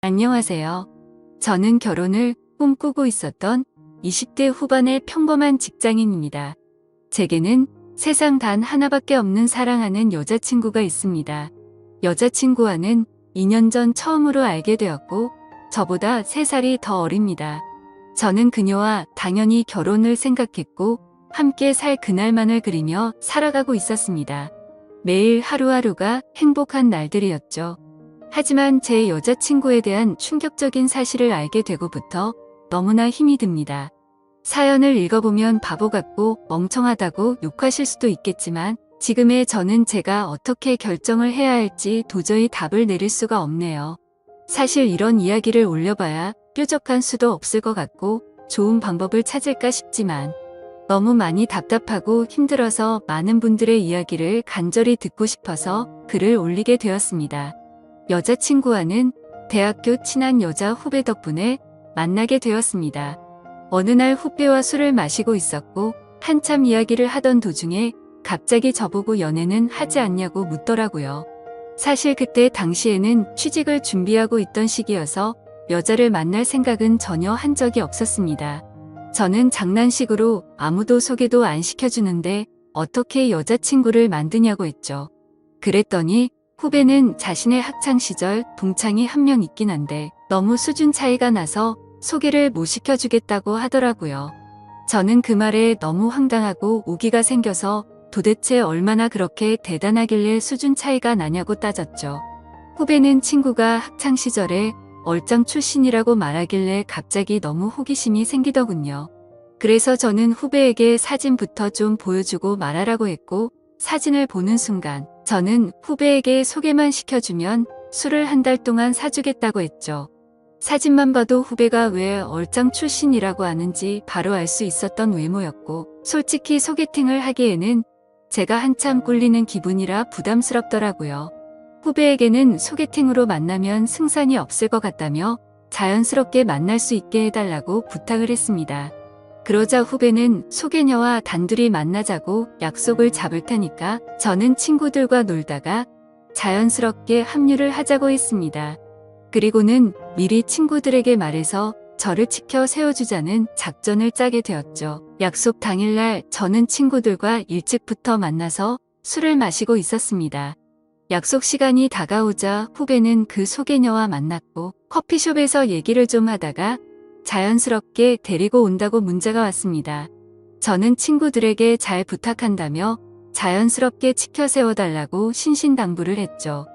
안녕하세요. 저는 결혼을 꿈꾸고 있었던 20대 후반의 평범한 직장인입니다. 제게는 세상 단 하나밖에 없는 사랑하는 여자친구가 있습니다. 여자친구와는 2년 전 처음으로 알게 되었고 저보다 3살이 더 어립니다. 저는 그녀와 당연히 결혼을 생각했고 함께 살 그날만을 그리며 살아가고 있었습니다. 매일 하루하루가 행복한 날들이었죠. 하지만 제 여자친구에 대한 충격적인 사실을 알게 되고부터 너무나 힘이 듭니다. 사연을 읽어보면 바보 같고 멍청하다고 욕하실 수도 있겠지만 지금의 저는 제가 어떻게 결정을 해야 할지 도저히 답을 내릴 수가 없네요. 사실 이런 이야기를 올려봐야 뾰족한 수도 없을 것 같고 좋은 방법을 찾을까 싶지만 너무 많이 답답하고 힘들어서 많은 분들의 이야기를 간절히 듣고 싶어서 글을 올리게 되었습니다. 여자친구와는 대학교 친한 여자 후배 덕분에 만나게 되었습니다. 어느 날 후배와 술을 마시고 있었고 한참 이야기를 하던 도중에 갑자기 저보고 연애는 하지 않냐고 묻더라고요. 사실 그때 당시에는 취직을 준비하고 있던 시기여서 여자를 만날 생각은 전혀 한 적이 없었습니다. 저는 장난식으로 아무도 소개도 안 시켜주는데 어떻게 여자친구를 만드냐고 했죠. 그랬더니 후배는 자신의 학창시절 동창이 한 명 있긴 한데 너무 수준 차이가 나서 소개를 못 시켜주겠다고 하더라고요. 저는 그 말에 너무 황당하고 오기가 생겨서 도대체 얼마나 그렇게 대단하길래 수준 차이가 나냐고 따졌죠. 후배는 친구가 학창시절에 얼짱 출신이라고 말하길래 갑자기 너무 호기심이 생기더군요. 그래서 저는 후배에게 사진부터 좀 보여주고 말하라고 했고 사진을 보는 순간 저는 후배에게 소개만 시켜주면 술을 한 달 동안 사주겠다고 했죠. 사진만 봐도 후배가 왜 얼짱 출신이라고 하는지 바로 알 수 있었던 외모였고 솔직히 소개팅을 하기에는 제가 한참 꿀리는 기분이라 부담스럽더라고요. 후배에게는 소개팅으로 만나면 승산이 없을 것 같다며 자연스럽게 만날 수 있게 해달라고 부탁을 했습니다. 그러자 후배는 소개녀와 단둘이 만나자고 약속을 잡을 테니까 저는 친구들과 놀다가 자연스럽게 합류를 하자고 했습니다. 그리고는 미리 친구들에게 말해서 저를 치켜 세워주자는 작전을 짜게 되었죠. 약속 당일날 저는 친구들과 일찍부터 만나서 술을 마시고 있었습니다. 약속 시간이 다가오자 후배는 그 소개녀와 만났고 커피숍에서 얘기를 좀 하다가 자연스럽게 데리고 온다고 문자가 왔습니다. 저는 친구들에게 잘 부탁한다며 자연스럽게 치켜 세워달라고 신신당부를 했죠.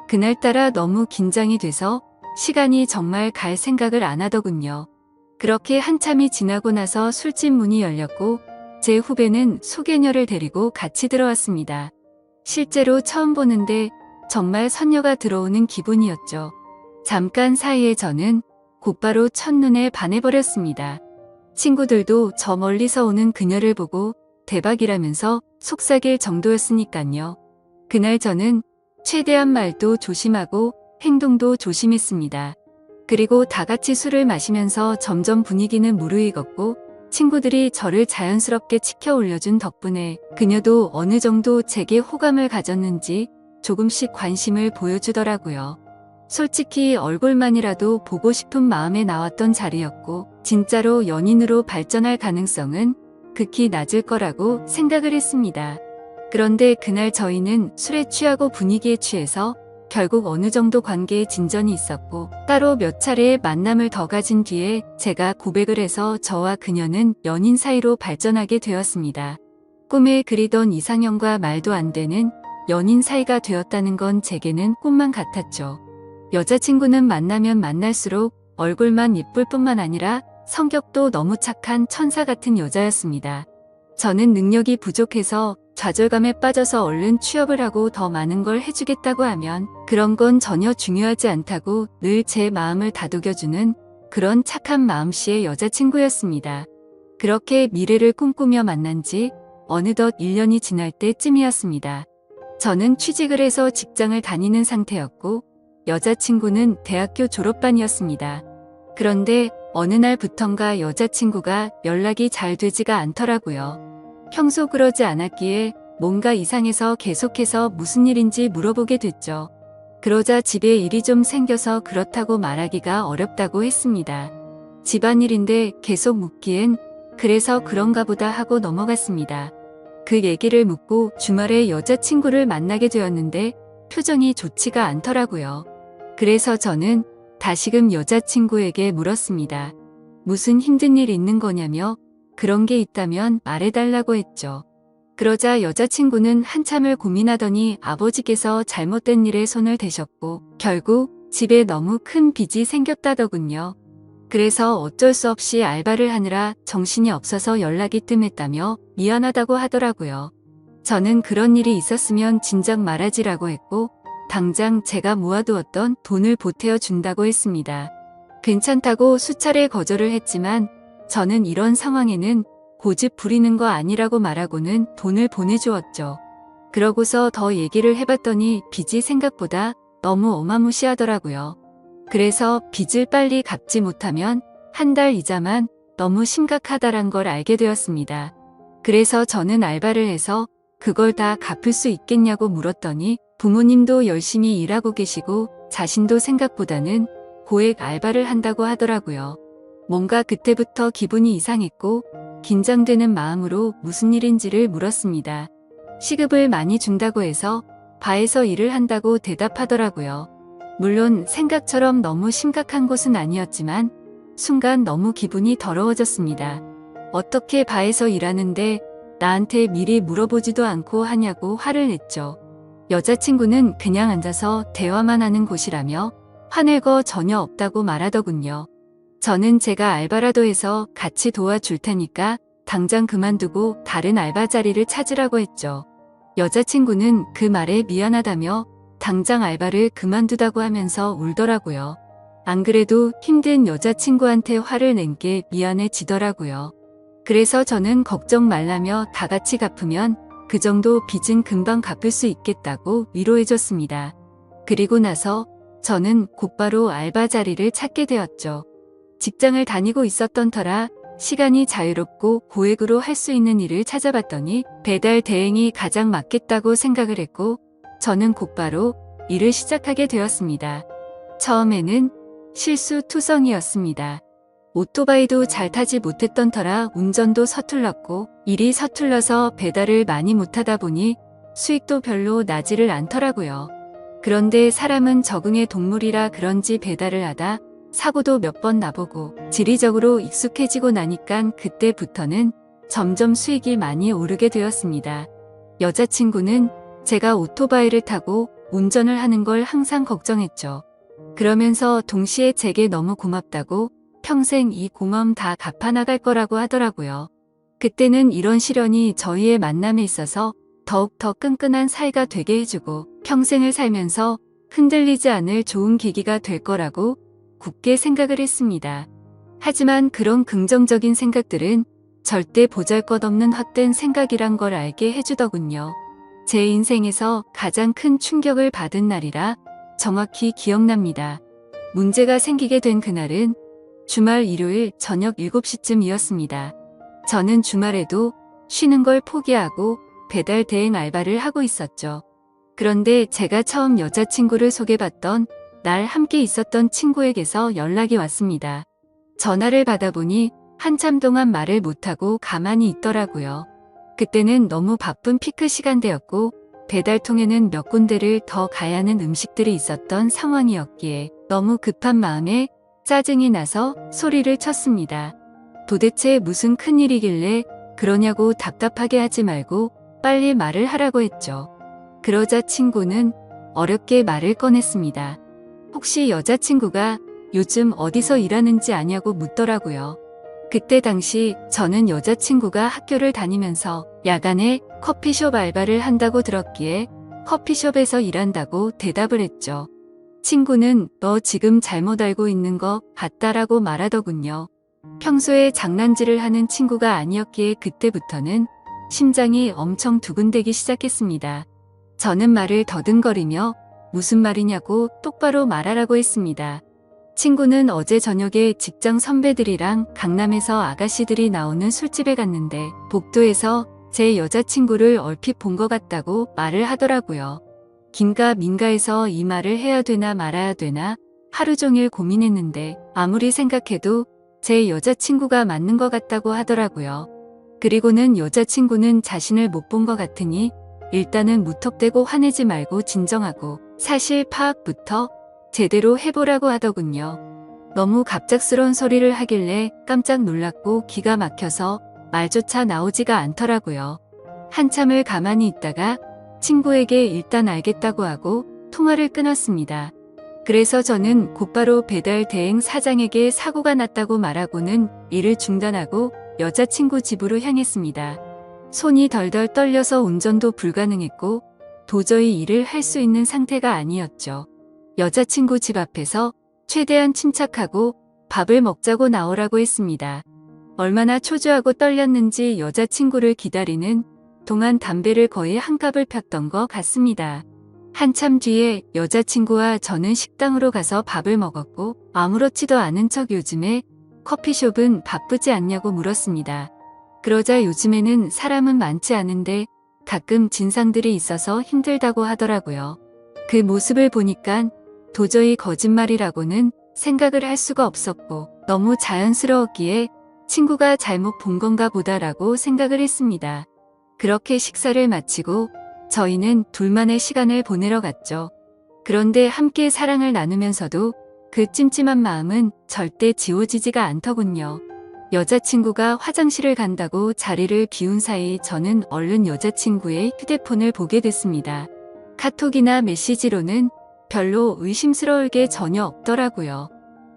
그날따라 너무 긴장이 돼서 시간이 정말 갈 생각을 안 하더군요. 그렇게 한참이 지나고 나서 술집 문이 열렸고 제 후배는 소개녀를 데리고 같이 들어왔습니다. 실제로 처음 보는데 정말 선녀가 들어오는 기분이었죠. 잠깐 사이에 저는 곧바로 첫눈에 반해버렸습니다. 친구들도 저 멀리서 오는 그녀를 보고 대박이라면서 속삭일 정도였으니깐요. 그날 저는 최대한 말도 조심하고 행동도 조심했습니다. 그리고 다 같이 술을 마시면서 점점 분위기는 무르익었고 친구들이 저를 자연스럽게 치켜 올려준 덕분에 그녀도 어느 정도 제게 호감을 가졌는지 조금씩 관심을 보여주더라고요. 솔직히 얼굴만이라도 보고 싶은 마음에 나왔던 자리였고 진짜로 연인으로 발전할 가능성은 극히 낮을 거라고 생각을 했습니다. 그런데 그날 저희는 술에 취하고 분위기에 취해서 결국 어느 정도 관계에 진전이 있었고 따로 몇 차례의 만남을 더 가진 뒤에 제가 고백을 해서 저와 그녀는 연인 사이로 발전하게 되었습니다. 꿈에 그리던 이상형과 말도 안 되는 연인 사이가 되었다는 건 제게는 꿈만 같았죠. 여자친구는 만나면 만날수록 얼굴만 예쁠 뿐만 아니라 성격도 너무 착한 천사 같은 여자였습니다. 저는 능력이 부족해서 좌절감에 빠져서 얼른 취업을 하고 더 많은 걸 해주겠다고 하면 그런 건 전혀 중요하지 않다고 늘 제 마음을 다독여주는 그런 착한 마음씨의 여자친구였습니다. 그렇게 미래를 꿈꾸며 만난 지 어느덧 1년이 지날 때쯤이었습니다. 저는 취직을 해서 직장을 다니는 상태였고 여자친구는 대학교 졸업반이었습니다. 그런데 어느 날부턴가 여자친구가 연락이 잘 되지가 않더라고요. 평소 그러지 않았기에 뭔가 이상해서 계속해서 무슨 일인지 물어보게 됐죠. 그러자 집에 일이 좀 생겨서 그렇다고 말하기가 어렵다고 했습니다. 집안일인데 계속 묻기엔 그래서 그런가 보다 하고 넘어갔습니다. 그 얘기를 묻고 주말에 여자친구를 만나게 되었는데 표정이 좋지가 않더라고요. 그래서 저는 다시금 여자친구에게 물었습니다. 무슨 힘든 일 있는 거냐며 그런 게 있다면 말해달라고 했죠. 그러자 여자친구는 한참을 고민하더니 아버지께서 잘못된 일에 손을 대셨고 결국 집에 너무 큰 빚이 생겼다더군요. 그래서 어쩔 수 없이 알바를 하느라 정신이 없어서 연락이 뜸했다며 미안하다고 하더라고요. 저는 그런 일이 있었으면 진작 말하지라고 했고 당장 제가 모아두었던 돈을 보태어 준다고 했습니다. 괜찮다고 수차례 거절을 했지만 저는 이런 상황에는 고집 부리는 거 아니라고 말하고는 돈을 보내주었죠. 그러고서 더 얘기를 해봤더니 빚이 생각보다 너무 어마무시하더라고요. 그래서 빚을 빨리 갚지 못하면 한 달 이자만 너무 심각하다란 걸 알게 되었습니다. 그래서 저는 알바를 해서 그걸 다 갚을 수 있겠냐고 물었더니 부모님도 열심히 일하고 계시고 자신도 생각보다는 고액 알바를 한다고 하더라고요. 뭔가 그때부터 기분이 이상했고 긴장되는 마음으로 무슨 일인지를 물었습니다. 시급을 많이 준다고 해서 바에서 일을 한다고 대답하더라고요. 물론 생각처럼 너무 심각한 것은 아니었지만 순간 너무 기분이 더러워졌습니다. 어떻게 바에서 일하는데 나한테 미리 물어보지도 않고 하냐고 화를 냈죠. 여자친구는 그냥 앉아서 대화만 하는 곳이라며 화낼 거 전혀 없다고 말하더군요. 저는 제가 알바라도 해서 같이 도와줄 테니까 당장 그만두고 다른 알바 자리를 찾으라고 했죠. 여자친구는 그 말에 미안하다며 당장 알바를 그만두다고 하면서 울더라고요. 안 그래도 힘든 여자친구한테 화를 낸 게 미안해지더라고요. 그래서 저는 걱정 말라며 다 같이 갚으면 그 정도 빚은 금방 갚을 수 있겠다고 위로해줬습니다. 그리고 나서 저는 곧바로 알바 자리를 찾게 되었죠. 직장을 다니고 있었던 터라 시간이 자유롭고 고액으로 할 수 있는 일을 찾아봤더니 배달 대행이 가장 맞겠다고 생각을 했고 저는 곧바로 일을 시작하게 되었습니다. 처음에는 실수투성이었습니다. 오토바이도 잘 타지 못했던 터라 운전도 서툴렀고 일이 서툴러서 배달을 많이 못하다 보니 수익도 별로 나지를 않더라고요. 그런데 사람은 적응의 동물이라 그런지 배달을 하다 사고도 몇 번 나보고 지리적으로 익숙해지고 나니깐 그때부터는 점점 수익이 많이 오르게 되었습니다. 여자친구는 제가 오토바이를 타고 운전을 하는 걸 항상 걱정했죠. 그러면서 동시에 제게 너무 고맙다고 평생 이 고마움 다 갚아나갈 거라고 하더라고요. 그때는 이런 시련이 저희의 만남에 있어서 더욱 더 끈끈한 사이가 되게 해주고 평생을 살면서 흔들리지 않을 좋은 계기가 될 거라고 굳게 생각을 했습니다. 하지만 그런 긍정적인 생각들은 절대 보잘것없는 헛된 생각이란 걸 알게 해주더군요. 제 인생에서 가장 큰 충격을 받은 날이라 정확히 기억납니다. 문제가 생기게 된 그날은 주말 일요일 저녁 7시쯤이었습니다. 저는 주말에도 쉬는 걸 포기하고 배달 대행 알바를 하고 있었죠. 그런데 제가 처음 여자친구를 소개받던 날 함께 있었던 친구에게서 연락이 왔습니다. 전화를 받아보니 한참 동안 말을 못하고 가만히 있더라고요. 그때는 너무 바쁜 피크 시간대였고 배달통에는 몇 군데를 더 가야 하는 음식들이 있었던 상황이었기에 너무 급한 마음에 짜증이 나서 소리를 쳤습니다. 도대체 무슨 큰일이길래 그러냐고 답답하게 하지 말고 빨리 말을 하라고 했죠. 그러자 친구는 어렵게 말을 꺼냈습니다. 혹시 여자친구가 요즘 어디서 일하는지 아냐고 묻더라고요. 그때 당시 저는 여자친구가 학교를 다니면서 야간에 커피숍 알바를 한다고 들었기에 커피숍에서 일한다고 대답을 했죠. 친구는 너 지금 잘못 알고 있는 거 같다라고 말하더군요. 평소에 장난질을 하는 친구가 아니었기에 그때부터는 심장이 엄청 두근대기 시작했습니다. 저는 말을 더듬거리며 무슨 말이냐고 똑바로 말하라고 했습니다. 친구는 어제 저녁에 직장 선배들이랑 강남에서 아가씨들이 나오는 술집에 갔는데 복도에서 제 여자친구를 얼핏 본 것 같다고 말을 하더라고요. 긴가 민가해서 이 말을 해야 되나 말아야 되나 하루 종일 고민했는데 아무리 생각해도 제 여자친구가 맞는 것 같다고 하더라고요. 그리고는 여자친구는 자신을 못 본 것 같으니 일단은 무턱대고 화내지 말고 진정하고 사실 파악부터 제대로 해보라고 하더군요. 너무 갑작스러운 소리를 하길래 깜짝 놀랐고 기가 막혀서 말조차 나오지가 않더라고요. 한참을 가만히 있다가 친구에게 일단 알겠다고 하고 통화를 끊었습니다. 그래서 저는 곧바로 배달 대행 사장에게 사고가 났다고 말하고는 일을 중단하고 여자친구 집으로 향했습니다. 손이 덜덜 떨려서 운전도 불가능했고 도저히 일을 할 수 있는 상태가 아니었죠. 여자친구 집 앞에서 최대한 침착하고 밥을 먹자고 나오라고 했습니다. 얼마나 초조하고 떨렸는지 여자친구를 기다리는 동안 담배를 거의 한 갑을 폈던 것 같습니다. 한참 뒤에 여자친구와 저는 식당으로 가서 밥을 먹었고 아무렇지도 않은 척 요즘에 커피숍은 바쁘지 않냐고 물었습니다. 그러자 요즘에는 사람은 많지 않은데 가끔 진상들이 있어서 힘들다고 하더라고요. 그 모습을 보니까 도저히 거짓말이라고는 생각을 할 수가 없었고 너무 자연스러웠기에 친구가 잘못 본 건가 보다라고 생각을 했습니다. 그렇게 식사를 마치고 저희는 둘만의 시간을 보내러 갔죠. 그런데 함께 사랑을 나누면서도 그 찜찜한 마음은 절대 지워지지가 않더군요. 여자친구가 화장실을 간다고 자리를 비운 사이 저는 얼른 여자친구의 휴대폰을 보게 됐습니다. 카톡이나 메시지로는 별로 의심스러울 게 전혀 없더라고요.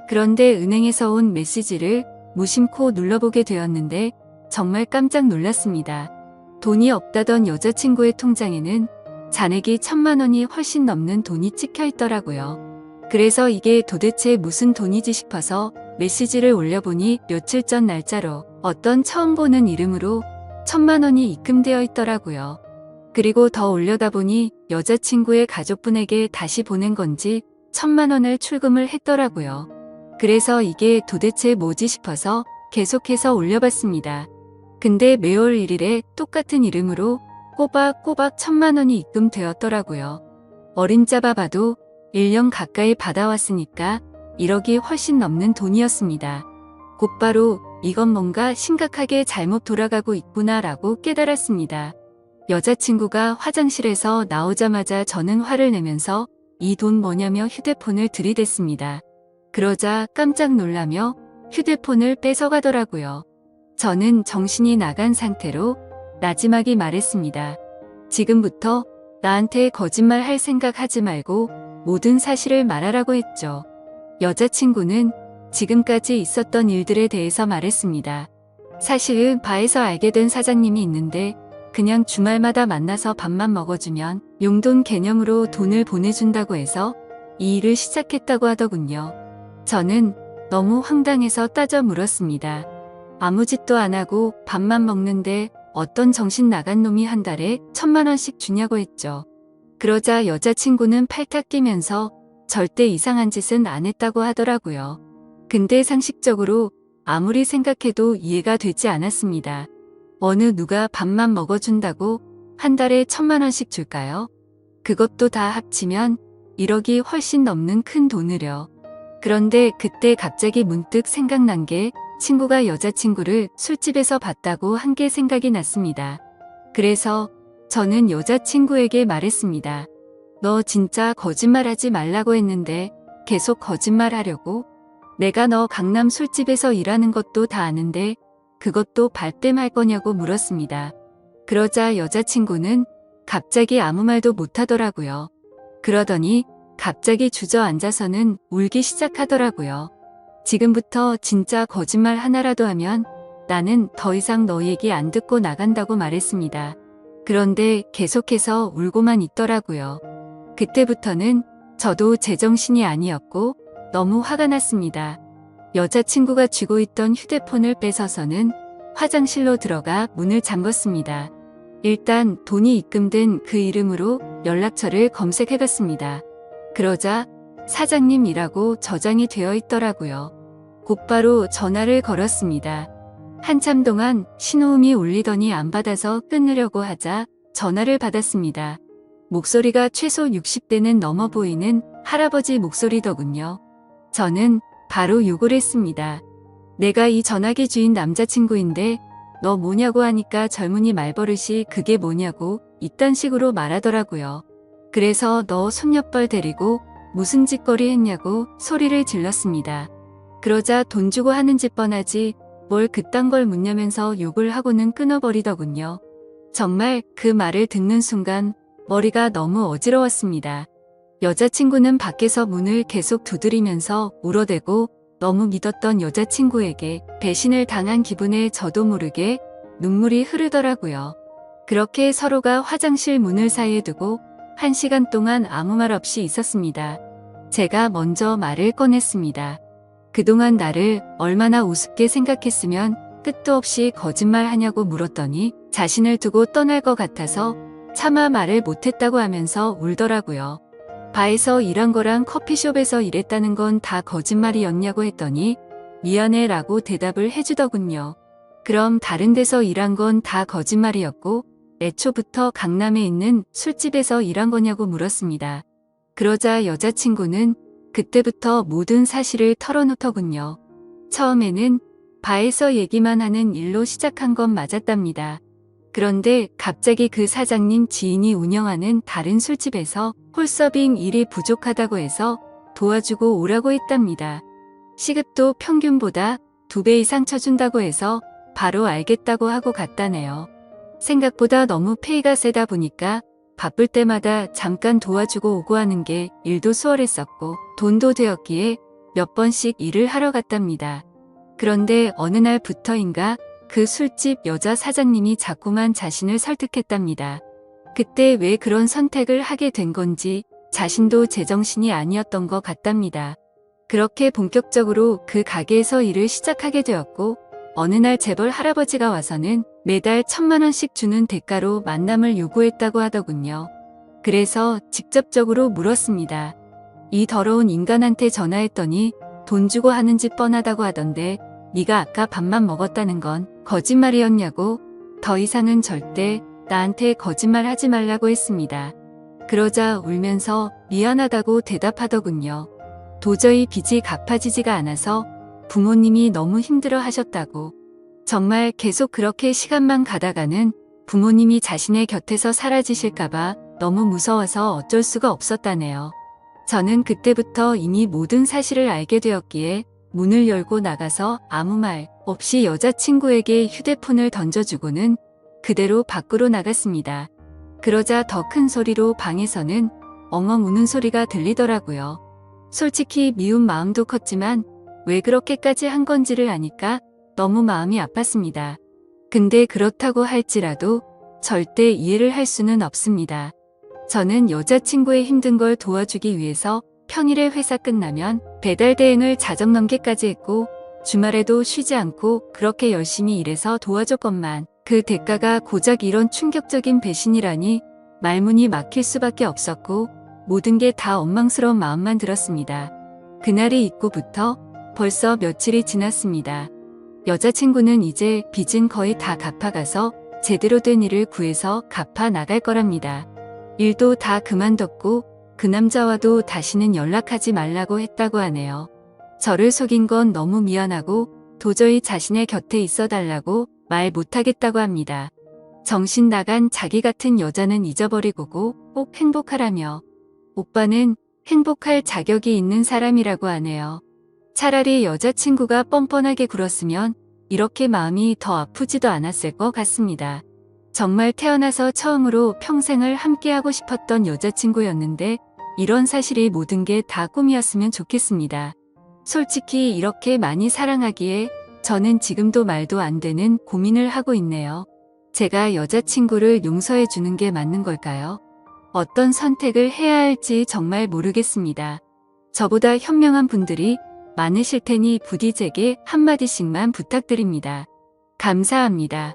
그런데 은행에서 온 메시지를 무심코 눌러보게 되었는데 정말 깜짝 놀랐습니다. 돈이 없다던 여자친구의 통장에는 잔액이 1,000만 원이 훨씬 넘는 돈이 찍혀 있더라고요. 그래서 이게 도대체 무슨 돈이지 싶어서 메시지를 올려보니 며칠 전 날짜로 어떤 처음 보는 이름으로 1,000만 원이 입금되어 있더라고요. 그리고 더 올려다 보니 여자친구의 가족분에게 다시 보낸 건지 1,000만 원을 출금을 했더라고요. 그래서 이게 도대체 뭐지 싶어서 계속해서 올려봤습니다. 근데 매월 1일에 똑같은 이름으로 꼬박꼬박 1,000만 원이 입금되었더라고요. 어림잡아 봐도 1년 가까이 받아왔으니까 1억이 훨씬 넘는 돈이었습니다. 곧바로 이건 뭔가 심각하게 잘못 돌아가고 있구나라고 깨달았습니다. 여자친구가 화장실에서 나오자마자 저는 화를 내면서 이 돈 뭐냐며 휴대폰을 들이댔습니다. 그러자 깜짝 놀라며 휴대폰을 뺏어가더라고요. 저는 정신이 나간 상태로 나지막이 말했습니다. 지금부터 나한테 거짓말 할 생각 하지 말고 모든 사실을 말하라고 했죠. 여자친구는 지금까지 있었던 일들에 대해서 말했습니다. 사실은 바에서 알게 된 사장님이 있는데 그냥 주말마다 만나서 밥만 먹어주면 용돈 개념으로 돈을 보내준다고 해서 이 일을 시작했다고 하더군요. 저는 너무 황당해서 따져 물었습니다. 아무 짓도 안 하고 밥만 먹는데 어떤 정신 나간 놈이 한 달에 1,000만 원씩 주냐고 했죠. 그러자 여자친구는 팔딱 뛰면서 절대 이상한 짓은 안 했다고 하더라고요. 근데 상식적으로 아무리 생각해도 이해가 되지 않았습니다. 어느 누가 밥만 먹어준다고 한 달에 1,000만 원씩 줄까요? 그것도 다 합치면 1억이 훨씬 넘는 큰 돈을요. 그런데 그때 갑자기 문득 생각난 게 친구가 여자친구를 술집에서 봤다고 한 게 생각이 났습니다. 그래서 저는 여자친구에게 말했습니다. 너 진짜 거짓말하지 말라고 했는데 계속 거짓말하려고? 내가 너 강남 술집에서 일하는 것도 다 아는데 그것도 발뺌할 거냐고 물었습니다. 그러자 여자친구는 갑자기 아무 말도 못하더라고요. 그러더니 갑자기 주저앉아서는 울기 시작하더라고요. 지금부터 진짜 거짓말 하나라도 하면 나는 더 이상 너 얘기 안 듣고 나간다고 말했습니다. 그런데 계속해서 울고만 있더라고요. 그때부터는 저도 제정신이 아니었고 너무 화가 났습니다. 여자친구가 쥐고 있던 휴대폰을 뺏어서는 화장실로 들어가 문을 잠궜습니다. 일단 돈이 입금된 그 이름으로 연락처를 검색해봤습니다. 그러자 사장님이라고 저장이 되어 있더라고요. 곧바로 전화를 걸었습니다. 한참 동안 신호음이 울리더니 안 받아서 끊으려고 하자 전화를 받았습니다. 목소리가 최소 60대는 넘어 보이는 할아버지 목소리더군요. 저는 바로 욕을 했습니다. 내가 이 전화기 주인 남자친구인데 너 뭐냐고 하니까 젊은이 말버릇이 그게 뭐냐고 이딴 식으로 말하더라고요. 그래서 너 손녀뻘 데리고 무슨 짓거리 했냐고 소리를 질렀습니다. 그러자 돈 주고 하는 짓 뻔하지 뭘 그딴 걸 묻냐면서 욕을 하고는 끊어버리더군요. 정말 그 말을 듣는 순간 머리가 너무 어지러웠습니다. 여자친구는 밖에서 문을 계속 두드리면서 울어대고 너무 믿었던 여자친구에게 배신을 당한 기분에 저도 모르게 눈물이 흐르더라고요. 그렇게 서로가 화장실 문을 사이에 두고 1시간 동안 아무 말 없이 있었습니다. 제가 먼저 말을 꺼냈습니다. 그동안 나를 얼마나 우습게 생각했으면 끝도 없이 거짓말하냐고 물었더니 자신을 두고 떠날 것 같아서 차마 말을 못했다고 하면서 울더라고요. 바에서 일한 거랑 커피숍에서 일했다는 건 다 거짓말이었냐고 했더니 미안해 라고 대답을 해주더군요. 그럼 다른 데서 일한 건 다 거짓말이었고 애초부터 강남에 있는 술집에서 일한 거냐고 물었습니다. 그러자 여자친구는 그때부터 모든 사실을 털어놓더군요. 처음에는 바에서 얘기만 하는 일로 시작한 건 맞았답니다. 그런데 갑자기 그 사장님 지인이 운영하는 다른 술집에서 홀서빙 일이 부족하다고 해서 도와주고 오라고 했답니다. 시급도 평균보다 2배 이상 쳐준다고 해서 바로 알겠다고 하고 갔다네요. 생각보다 너무 페이가 세다 보니까 바쁠 때마다 잠깐 도와주고 오고 하는 게 일도 수월했었고 돈도 되었기에 몇 번씩 일을 하러 갔답니다. 그런데 어느 날부터인가 그 술집 여자 사장님이 자꾸만 자신을 설득했답니다. 그때 왜 그런 선택을 하게 된 건지 자신도 제정신이 아니었던 것 같답니다. 그렇게 본격적으로 그 가게에서 일을 시작하게 되었고 어느 날 재벌 할아버지가 와서는 매달 1,000만 원씩 주는 대가로 만남을 요구했다고 하더군요. 그래서 직접적으로 물었습니다. 이 더러운 인간한테 전화했더니 돈 주고 하는 짓 뻔하다고 하던데 네가 아까 밥만 먹었다는 건 거짓말이었냐고. 더 이상은 절대 나한테 거짓말 하지 말라고 했습니다. 그러자 울면서 미안하다고 대답하더군요. 도저히 빚이 갚아지지가 않아서 부모님이 너무 힘들어 하셨다고. 정말 계속 그렇게 시간만 가다가는 부모님이 자신의 곁에서 사라지실까봐 너무 무서워서 어쩔 수가 없었다네요. 저는 그때부터 이미 모든 사실을 알게 되었기에 문을 열고 나가서 아무 말 없이 여자친구에게 휴대폰을 던져주고는 그대로 밖으로 나갔습니다. 그러자 더 큰 소리로 방에서는 엉엉 우는 소리가 들리더라고요. 솔직히 미운 마음도 컸지만 왜 그렇게까지 한 건지를 아니까 너무 마음이 아팠습니다. 근데 그렇다고 할지라도 절대 이해를 할 수는 없습니다. 저는 여자친구의 힘든 걸 도와주기 위해서 평일에 회사 끝나면 배달 대행을 자정 넘게까지 했고 주말에도 쉬지 않고 그렇게 열심히 일해서 도와줬건만 그 대가가 고작 이런 충격적인 배신이라니 말문이 막힐 수밖에 없었고 모든 게 다 원망스러운 마음만 들었습니다. 그날이 있고부터 벌써 며칠이 지났습니다. 여자친구는 이제 빚은 거의 다 갚아가서 제대로 된 일을 구해서 갚아 나갈 거랍니다. 일도 다 그만뒀고 그 남자와도 다시는 연락하지 말라고 했다고 하네요. 저를 속인 건 너무 미안하고 도저히 자신의 곁에 있어 달라고 말 못하겠다고 합니다. 정신 나간 자기 같은 여자는 잊어버리고 꼭 행복하라며 오빠는 행복할 자격이 있는 사람이라고 하네요. 차라리 여자친구가 뻔뻔하게 굴었으면 이렇게 마음이 더 아프지도 않았을 것 같습니다. 정말 태어나서 처음으로 평생을 함께하고 싶었던 여자친구였는데 이런 사실이 모든 게 다 꿈이었으면 좋겠습니다. 솔직히 이렇게 많이 사랑하기에 저는 지금도 말도 안 되는 고민을 하고 있네요. 제가 여자친구를 용서해 주는 게 맞는 걸까요? 어떤 선택을 해야 할지 정말 모르겠습니다. 저보다 현명한 분들이 많으실 테니 부디 제게 한마디씩만 부탁드립니다. 감사합니다.